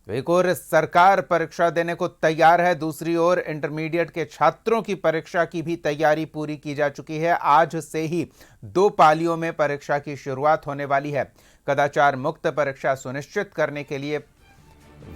तो एक ओर सरकार परीक्षा देने को तैयार है, दूसरी ओर इंटरमीडिएट के छात्रों की परीक्षा की भी तैयारी पूरी की जा चुकी है। आज से ही 2 पालियों में परीक्षा की शुरुआत होने वाली है। कदाचार मुक्त परीक्षा सुनिश्चित करने के लिए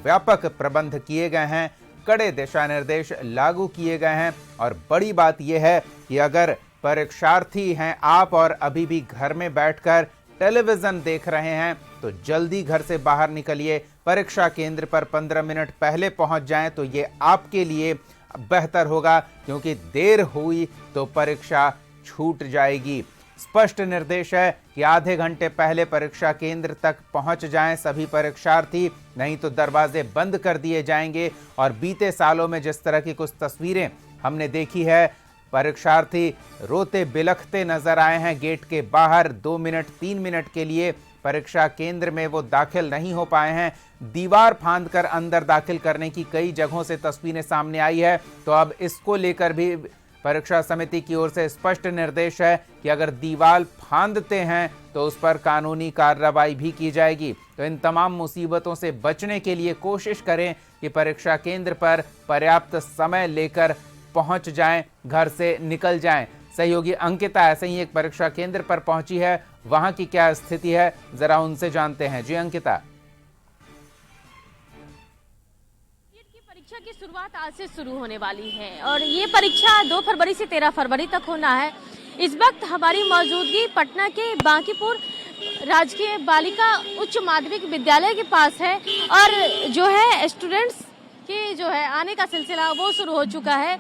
व्यापक प्रबंध किए गए हैं, कड़े दिशा निर्देश लागू किए गए हैं और बड़ी बात यह है कि अगर परीक्षार्थी हैं आप और अभी भी घर में बैठकर टेलीविजन देख रहे हैं तो जल्दी घर से बाहर निकलिए, परीक्षा केंद्र पर 15 मिनट पहले पहुंच जाएं तो ये आपके लिए बेहतर होगा, क्योंकि देर हुई तो परीक्षा छूट जाएगी। स्पष्ट निर्देश है कि आधे घंटे पहले परीक्षा केंद्र तक पहुंच जाएं सभी परीक्षार्थी, नहीं तो दरवाजे बंद कर दिए जाएंगे। और बीते सालों में जिस तरह की कुछ तस्वीरें हमने देखी है, परीक्षार्थी रोते बिलखते नजर आए हैं गेट के बाहर। 2 मिनट 3 मिनट के लिए परीक्षा केंद्र में वो दाखिल नहीं हो पाए हैं। दीवार फांदकर अंदर दाखिल करने की कई जगहों से तस्वीरें सामने आई है। तो अब इसको लेकर भी परीक्षा समिति की ओर से स्पष्ट निर्देश है कि अगर दीवार फांदते हैं तो उस पर कानूनी कार्रवाई भी की जाएगी। तो इन तमाम मुसीबतों से बचने के लिए कोशिश करें कि परीक्षा केंद्र पर पर्याप्त समय लेकर पहुंच जाएं, घर से निकल जाएं। सहयोगी अंकिता ऐसे ही एक परीक्षा केंद्र पर पहुंची है, वहां की क्या स्थिति है जरा उनसे जानते हैं। जी अंकिता। परीक्षा की शुरुआत आज से शुरू होने वाली है और ये परीक्षा 2 फरवरी से 13 फरवरी तक होना है। इस वक्त हमारी मौजूदगी पटना के बांकीपुर राजकीय बालिका उच्च माध्यमिक विद्यालय के पास है और जो है स्टूडेंट्स के जो है आने का सिलसिला वो शुरू हो चुका है।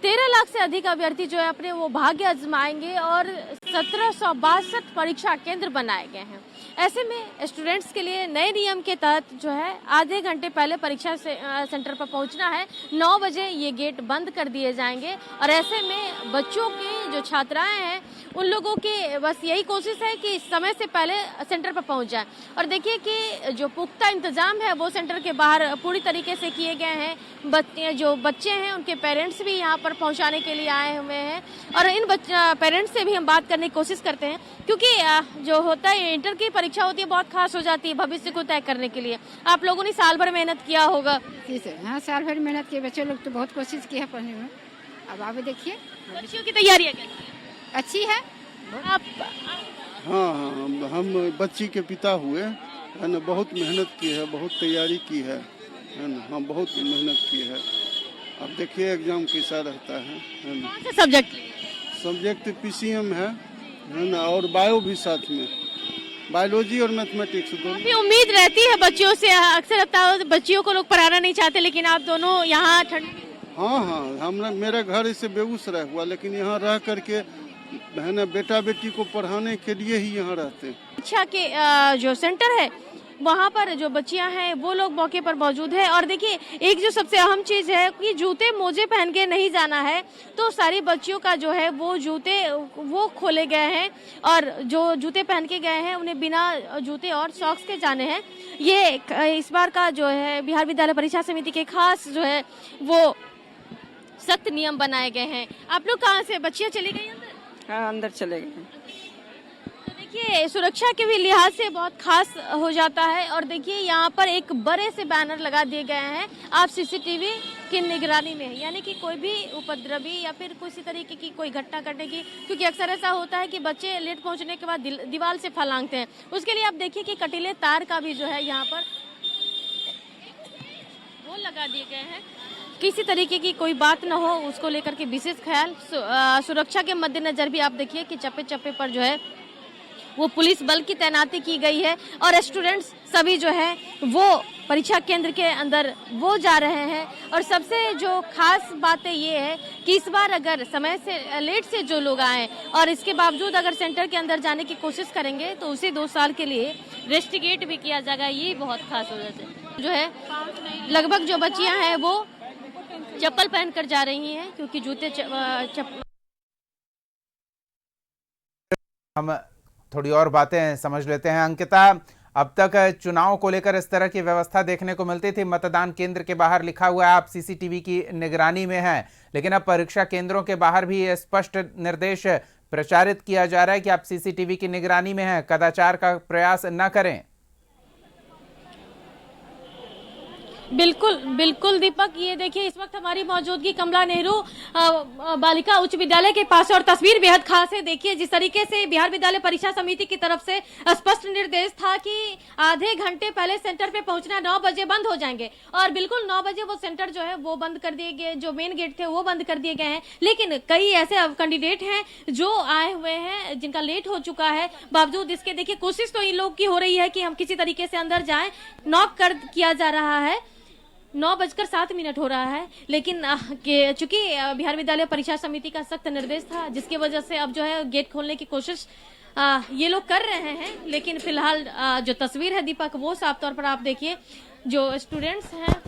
13 लाख से अधिक अभ्यर्थी जो है अपने वो भाग्य आजमाएंगे और 1762 परीक्षा केंद्र बनाए गए हैं। ऐसे में स्टूडेंट्स के लिए नए नियम के तहत जो है आधे घंटे पहले परीक्षा सेंटर पर पहुंचना है। 9 बजे ये गेट बंद कर दिए जाएंगे और ऐसे में बच्चों के जो छात्राएं हैं उन लोगों की बस यही कोशिश है कि समय से पहले सेंटर पर पहुंच जाएं। और देखिए कि जो पुख्ता इंतजाम है वो सेंटर के बाहर पूरी तरीके से किए गए हैं। जो बच्चे हैं उनके पेरेंट्स भी यहाँ पर पहुंचाने के लिए आए हुए हैं और इन पेरेंट्स से भी हम बात करने की कोशिश करते हैं, क्योंकि जो होता है इंटर की परीक्षा होती है बहुत खास हो जाती है भविष्य को तय करने के लिए। आप लोगों ने साल भर मेहनत किया होगा। हाँ, साल भर मेहनत किए, बच्चे लोग तो बहुत कोशिश की है पढ़ने में। अब आप देखिए बच्चियों की तैयारियाँ अच्छी है। आप हाँ, हम बच्ची के पिता हुए है ना, बहुत मेहनत की है, बहुत तैयारी की है ना, हम बहुत मेहनत की है। अब देखिए एग्जाम कैसा रहता है ना। कौन से सब्जेक्ट पीसीएम है ना, और बायो भी साथ में, बायोलॉजी और मैथमेटिक्स दोनों। अभी उम्मीद रहती है बच्चियों से, अक्सर लगता है बच्चियों को लोग पढ़ाना नहीं चाहते, लेकिन आप दोनों यहाँ हाँ, मेरा घर इससे बेगूसराय हुआ, लेकिन यहाँ रह करके है ना बेटा बेटी को पढ़ाने के लिए ही यहाँ रहते हैं। शिक्षा के जो सेंटर है वहाँ पर जो बच्चियां हैं वो लोग मौके पर मौजूद है। और देखिए एक जो सबसे अहम चीज़ है कि जूते मोजे पहन के नहीं जाना है, तो सारी बच्चियों का जो है वो जूते वो खोले गए हैं और जो जूते पहन के गए हैं उन्हें बिना जूते और सॉक्स के जाने हैं। ये इस बार का जो है बिहार विद्यालय परीक्षा समिति के खास जो है वो सख्त नियम बनाए गए हैं। आप लोग कहाँ से, बच्चियाँ चली गई अंदर? हाँ, अंदर चले गए। देखिए सुरक्षा के भी लिहाज से बहुत खास हो जाता है और देखिए यहाँ पर एक बड़े से बैनर लगा दिए गए हैं, आप सीसीटीवी की निगरानी में, यानी कि कोई भी उपद्रवी या फिर किसी तरीके की कोई घटना घटने की, क्योंकि अक्सर ऐसा होता है कि बच्चे लेट पहुँचने के बाद दीवार से फलांगते हैं। उसके लिए आप देखिए कि कटीले तार का भी जो है यहाँ पर वो लगा दिए गए हैं, किसी तरीके की कोई बात ना हो उसको लेकर के विशेष ख्याल। सुरक्षा के मद्देनजर भी आप देखिए कि चप्पे चप्पे पर जो है वो पुलिस बल की तैनाती की गई है और स्टूडेंट्स सभी जो है वो परीक्षा केंद्र के अंदर वो जा रहे हैं। और सबसे जो खास बातें ये है कि इस बार अगर समय से लेट से जो लोग आए और इसके बावजूद अगर सेंटर के अंदर जाने की कोशिश करेंगे तो उसे 2 साल के लिए रेस्टिकेट भी किया जाएगा। ये बहुत खास हो जाता है। जो है लगभग जो बच्चियां हैं वो चप्पल पहन कर जा रही हैं, क्योंकि जूते हम थोड़ी और बातें समझ लेते हैं। अंकिता, अब तक चुनाव को लेकर इस तरह की व्यवस्था देखने को मिलती थी, मतदान केंद्र के बाहर लिखा हुआ है आप सीसीटीवी की निगरानी में हैं, लेकिन अब परीक्षा केंद्रों के बाहर भी स्पष्ट निर्देश प्रचारित किया जा रहा है कि आप सीसीटीवी की निगरानी में हैं, कदाचार का प्रयास न करें। बिल्कुल बिल्कुल दीपक, ये देखिए इस वक्त हमारी मौजूदगी कमला नेहरू बालिका उच्च विद्यालय के पास है और तस्वीर बेहद खास है। देखिए जिस तरीके से बिहार विद्यालय परीक्षा समिति की तरफ से स्पष्ट निर्देश था कि आधे घंटे पहले सेंटर पे पहुंचना, 9 बजे बंद हो जाएंगे और बिल्कुल 9 बजे वो सेंटर जो है वो बंद कर दिए गए, जो मेन गेट थे वो बंद कर दिए गए हैं। लेकिन कई ऐसे कैंडिडेट हैं जो आए हुए हैं जिनका लेट हो चुका है, बावजूद इसके देखिए कोशिश तो इन लोग की हो रही है कि हम किसी तरीके से अंदर जाएं। नॉक कर किया जा रहा है, 9:07 हो रहा है, लेकिन चूंकि बिहार विद्यालय परीक्षा समिति का सख्त निर्देश था जिसकी वजह से अब जो है गेट खोलने की कोशिश ये लोग कर रहे हैं। लेकिन फिलहाल जो तस्वीर है दीपक वो साफ तौर पर आप देखिए, जो स्टूडेंट्स हैं,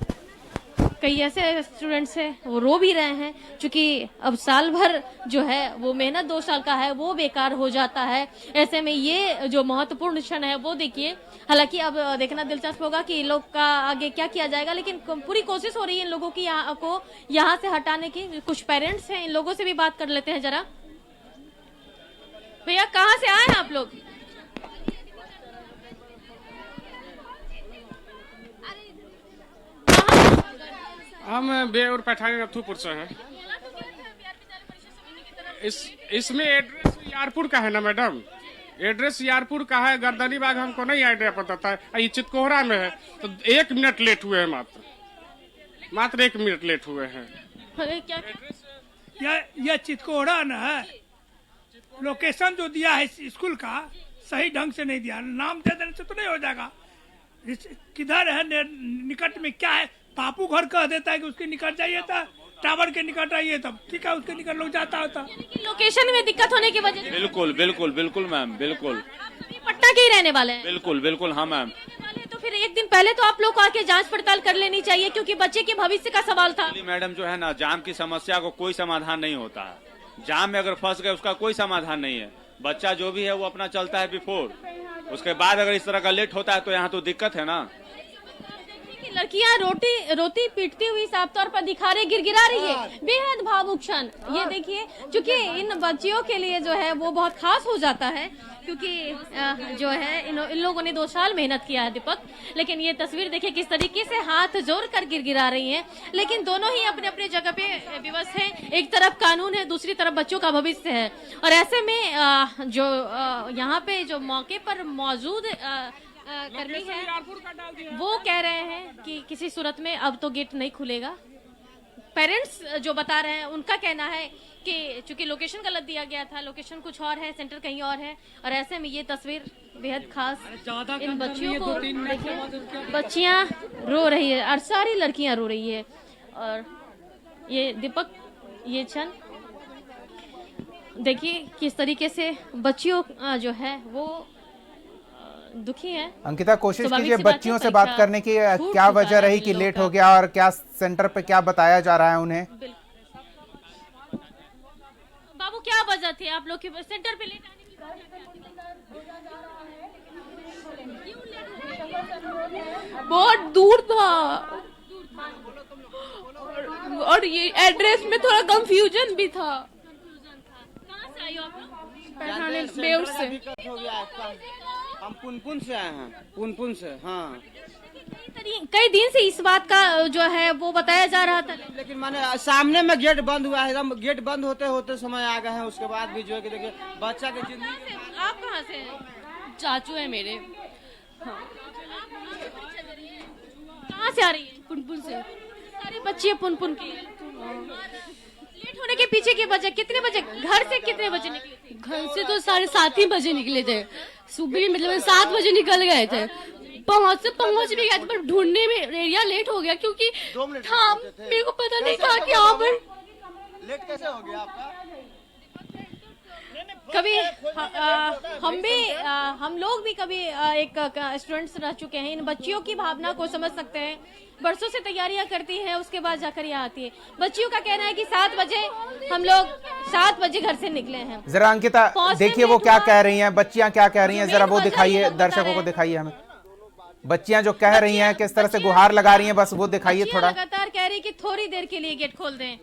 कई ऐसे स्टूडेंट्स हैं वो रो भी रहे हैं, क्योंकि अब साल भर जो है वो मेहनत 2 साल का है वो बेकार हो जाता है। ऐसे में ये जो महत्वपूर्ण क्षण है वो देखिए, हालांकि अब देखना दिलचस्प होगा कि इन लोग का आगे क्या किया जाएगा, लेकिन पूरी कोशिश हो रही है इन लोगों की यहाँ से हटाने की। कुछ पेरेंट्स हैं, इन लोगों से भी बात कर लेते हैं जरा। भैया कहाँ से आए हैं आप लोग? हम बेउर पैठानी नथुपुर से हैं। इसमें एड्रेस यारपुर का है ना मैडम, एड्रेस यारपुर का है, गर्दनी बाग हमको नहीं आइडिया पता था। ये चितकोहरा में है, तो 1 मिनट लेट हुए हैं, मात्र 1 मिनट लेट हुए हैं। यह चितकोहरा न है, लोकेशन जो दिया है स्कूल का सही ढंग से नहीं दिया, नाम दे देने से तो नहीं हो जाएगा। किधर है निकट में, क्या है, बापू घर कह देता है कि उसके निकट जाइए था, टावर के निकट आइए तब ठीक है, उसके निकट लोग जाता होता। लोकेशन में दिक्कत होने की वजह से। बिल्कुल बिल्कुल बिल्कुल मैम, बिल्कुल। पटना के ही रहने वाले हैं? बिल्कुल बिल्कुल, हाँ मैम। तो फिर 1 दिन पहले तो आप लोग को आके जांच पड़ताल कर लेनी चाहिए, क्योंकि बच्चे के भविष्य का सवाल था। मैडम जो है ना, जाम की समस्या को कोई समाधान नहीं होता है। जाम में अगर फंस गए उसका कोई समाधान नहीं है। बच्चा जो भी है वो अपना चलता है बिफोर, उसके बाद अगर इस तरह का लेट होता है तो यहाँ तो दिक्कत है ना। लड़कियां रोती पीटती हुई साफ तौर पर दिखा रही, गिड़गिड़ा रही है, बेहद भावुक क्षण। ये देखिए, क्योंकि इन बच्चियों के लिए जो है वो बहुत खास हो जाता है, क्योंकि जो है इन लोगों ने 2 साल मेहनत किया है दीपक। लेकिन ये तस्वीर देखिए किस तरीके से हाथ जोड़ कर गिड़गिड़ा रही हैं, लेकिन दोनों ही अपने अपने जगह पे विवश हैं। एक तरफ कानून है, दूसरी तरफ बच्चों का भविष्य है, और ऐसे में जो यहाँ पे जो मौके पर मौजूद कर्मी है वो कह रहे हैं कि किसी सूरत में अब तो गेट नहीं खुलेगा। पेरेंट्स जो बता रहे हैं उनका कहना है कि चूंकि लोकेशन गलत दिया गया था, लोकेशन कुछ और है, सेंटर कहीं और है, और ऐसे में ये तस्वीर बेहद खास। इन बच्चियों को देखिए, बच्चियां रो रही है और सारी लड़कियां रो रही है। और ये दीपक, ये क्षण देखिए किस तरीके से बच्चियों जो है वो दुखी है। अंकिता, कोशिश कीजिए बच्चियों से बात करने की, क्या वजह रही कि लेट हो गया और क्या सेंटर पे क्या बताया जा रहा है उन्हें? बाबू क्या वजह थी आप लोग के सेंटर पे लेट आने की? बहुत दूर था और ये एड्रेस में थोड़ा कंफ्यूजन भी था। कहाँ से आई हो आप लोग? पैठानी बेउर से। हम पुनपुन से आए हैं, पुनपुन से। हाँ, कई दिन से इस बात का जो है वो बताया जा रहा था, लेकिन माने सामने में गेट बंद हुआ है, एकदम गेट बंद होते होते समय आ गए हैं। उसके बाद भी जो है कि देखिए बच्चा की जिंदगी। आप कहाँ से हैं? चाचू है मेरे। हाँ। कहाँ से आ रही है? पुनपुन से। सारी बच्चियाँ पुनपुन की हैं। लेट होने के पीछे की वजह, कितने बजे घर से कितने बजे निकले थे? घर से तो 7:30 बजे निकले थे, सुबह मतलब 7 बजे निकल गए थे। पहुंच भी गए थे, पर ढूंढने में एरिया लेट हो गया, क्योंकि था मेरे को पता नहीं था कि यहाँ पर लेट कैसे हो गया आपका। कभी हम लोग भी कभी एक स्टूडेंट्स रह चुके हैं, इन बच्चियों की भावना को समझ सकते हैं। बरसों से तैयारियां करती हैं, उसके बाद जाकर यहाँ आती है। बच्चियों का कहना है कि 7 बजे हम लोग 7 बजे घर से निकले हैं। जरा अंकिता देखिए वो क्या कह रही हैं, बच्चियां क्या कह रही हैं, जरा वो दिखाइए, दर्शकों को दिखाइए हमें। बच्चियां जो कह रही हैं, किस तरह से गुहार लगा रही हैं, बस वो दिखाइए थोड़ा। लगातार कह रही कि थोड़ी देर के लिए गेट खोल दें।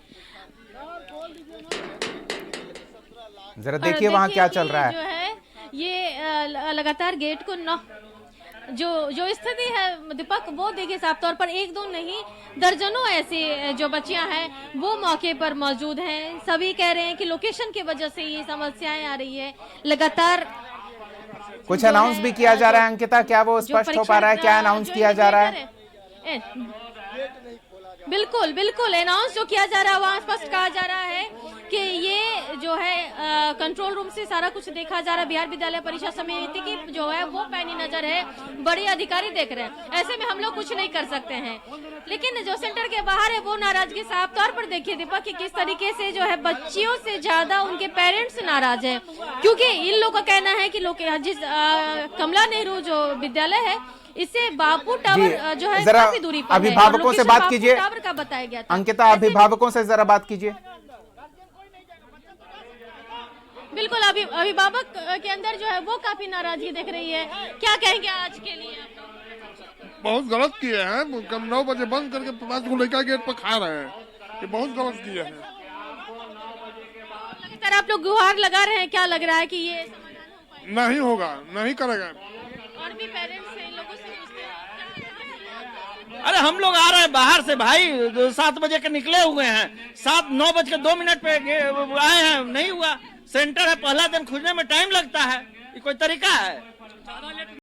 जरा देखिए वहाँ क्या चल रहा है। जो है ये लगातार गेट को जो स्थिति है दीपक, वो देखिए साफ तौर पर एक दो नहीं दर्जनों ऐसे जो बच्चियां हैं वो मौके पर मौजूद हैं। सभी कह रहे हैं कि लोकेशन की वजह से ये समस्याएं आ रही है। लगातार कुछ अनाउंस भी किया जा रहा है अंकिता, क्या वो स्पष्ट हो पा रहा है? क्या अनाउंस किया जा रहा है? बिल्कुल बिल्कुल अनाउंस जो किया जा रहा है वहाँ स्पष्ट कहा जा रहा है कि ये जो है कंट्रोल रूम से सारा कुछ देखा जा रहा है। बिहार विद्यालय परीक्षा समिति की जो है वो पैनी नजर है, बड़े अधिकारी देख रहे हैं। ऐसे में हम लोग कुछ नहीं कर सकते हैं। लेकिन जो सेंटर के बाहर है वो नाराजगी साफ तौर पर देखिए दीपक कि किस तरीके से जो है बच्चियों से ज्यादा उनके पेरेंट्स नाराज है, क्योंकि इन लोगों का कहना है कि जिस कमला नेहरू जो विद्यालय है इससे बापू टावर जो है काफी दूरी पर है। अभिभावकों से बात कीजिए टावर का बताया गया था। अंकिता, अभिभावकों से जरा बात कीजिए। बिल्कुल अभिभावक के अंदर जो है वो काफी नाराजगी दिख रही है। क्या कहेंगे आज के लिए? बहुत गलत किए हैं, कम 9 बजे बंद करके 5 को लड़का गेट पर खा रहे हैं, ये बहुत गलत किए हैं। लगातार आप लोग गुहार लगा रहे हैं, क्या लग रहा है कि ये नहीं होगा, नहीं करेगा। और भी पेरेंट्स इन लोगों से पूछते हैं। अरे हम लोग आ रहे हैं बाहर से भाई, 7 बजे के निकले हुए हैं, 9:02 पे आए हैं, नहीं हुआ। सेंटर है, पहला दिन खुलने में टाइम लगता है, ये कोई तरीका है?